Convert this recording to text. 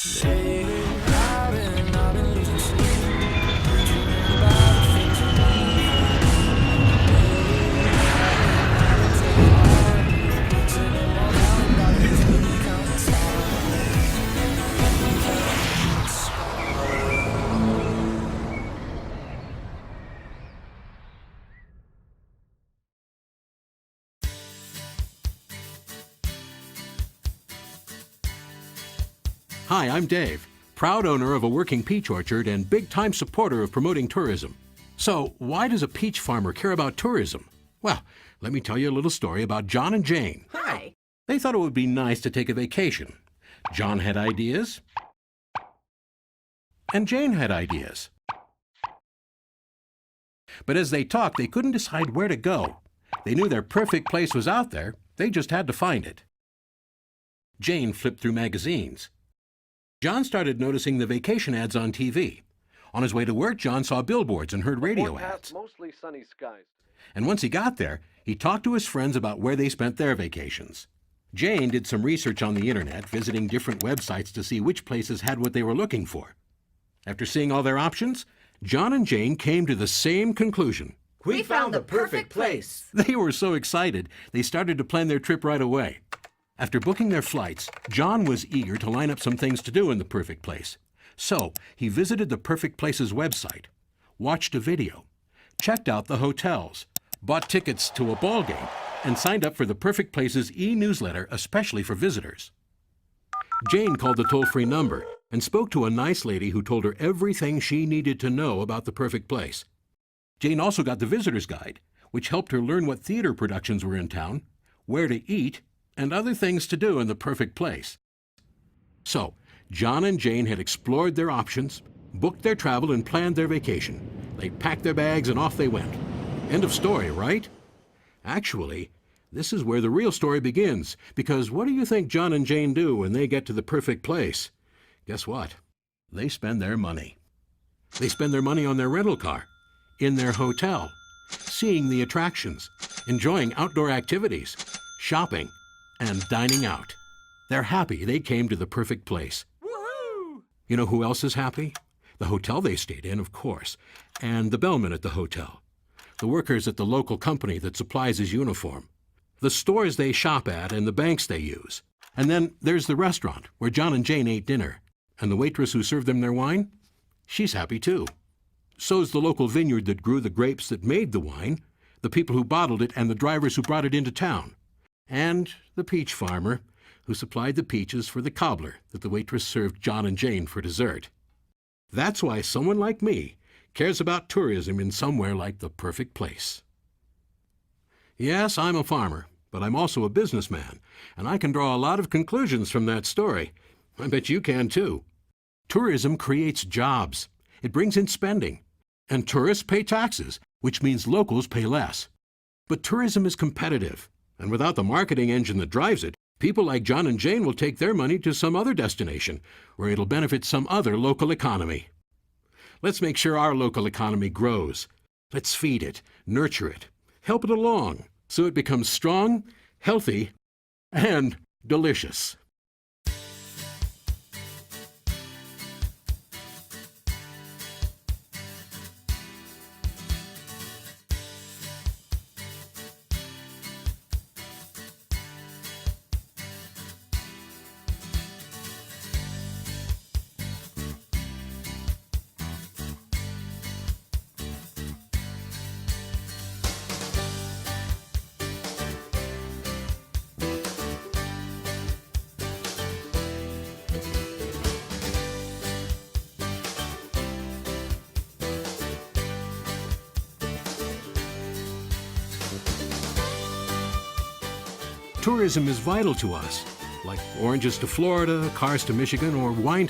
I've been losing sleep, dreaming about the things you need. Mixing them all down by the TV, counting stars. Hi, I'm Dave, proud owner of a working peach orchard and big-time supporter of promoting tourism. So, why does a peach farmer care about tourism? Well, let me tell you a little story about John and Jane. Hi. They thought it would be nice to take a vacation. John had ideas, and Jane had ideas. But as they talked, they couldn't decide where to go. They knew their perfect place was out there. They just had to find it. Jane flipped through magazines. John started noticing the vacation ads on TV. On his way to work, John saw billboards and heard radio ads. Mostly sunny skies. And once he got there, he talked to his friends about where they spent their vacations. Jane did some research on the internet, visiting different websites to see which places had what they were looking for. After seeing all their options, John and Jane came to the same conclusion. We found the perfect place. They were so excited, they started to plan their trip right away. After booking their flights, John was eager to line up some things to do in the perfect place. So he visited the Perfect Place's website, watched a video, checked out the hotels, bought tickets to a ball game, and signed up for the Perfect Place's e-newsletter especially for visitors. Jane called the toll-free number and spoke to a nice lady who told her everything she needed to know about the perfect place. Jane also got the visitor's guide, which helped her learn what theater productions were in town, where to eat, and other things to do in the perfect place. So, John and Jane had explored their options, booked their travel, and planned their vacation. They packed their bags and off they went. End of story, right? Actually, this is where the real story begins, because what do you think John and Jane do when they get to the perfect place? Guess what? They spend their money. They spend their money on their rental car, in their hotel, seeing the attractions, enjoying outdoor activities, shopping, and dining out. They're happy they came to the perfect place. Woohoo! You know who else is happy? The hotel they stayed in, of course, and the bellman at the hotel, the workers at the local company that supplies his uniform, the stores they shop at, and the banks they use. And then there's the restaurant where John and Jane ate dinner, and the waitress who served them their wine? She's happy too. So's the local vineyard that grew the grapes that made the wine, the people who bottled it, and the drivers who brought it into town. And the peach farmer, who supplied the peaches for the cobbler that the waitress served John and Jane for dessert. That's why someone like me cares about tourism in somewhere like the perfect place. Yes, I'm a farmer, but I'm also a businessman, and I can draw a lot of conclusions from that story. I bet you can too. Tourism creates jobs. It brings in spending. And tourists pay taxes, which means locals pay less. But tourism is competitive. And without the marketing engine that drives it, people like John and Jane will take their money to some other destination where it'll benefit some other local economy. Let's make sure our local economy grows. Let's feed it, nurture it, help it along so it becomes strong, healthy, and delicious. Tourism is vital to us, like oranges to Florida, cars to Michigan, or wine to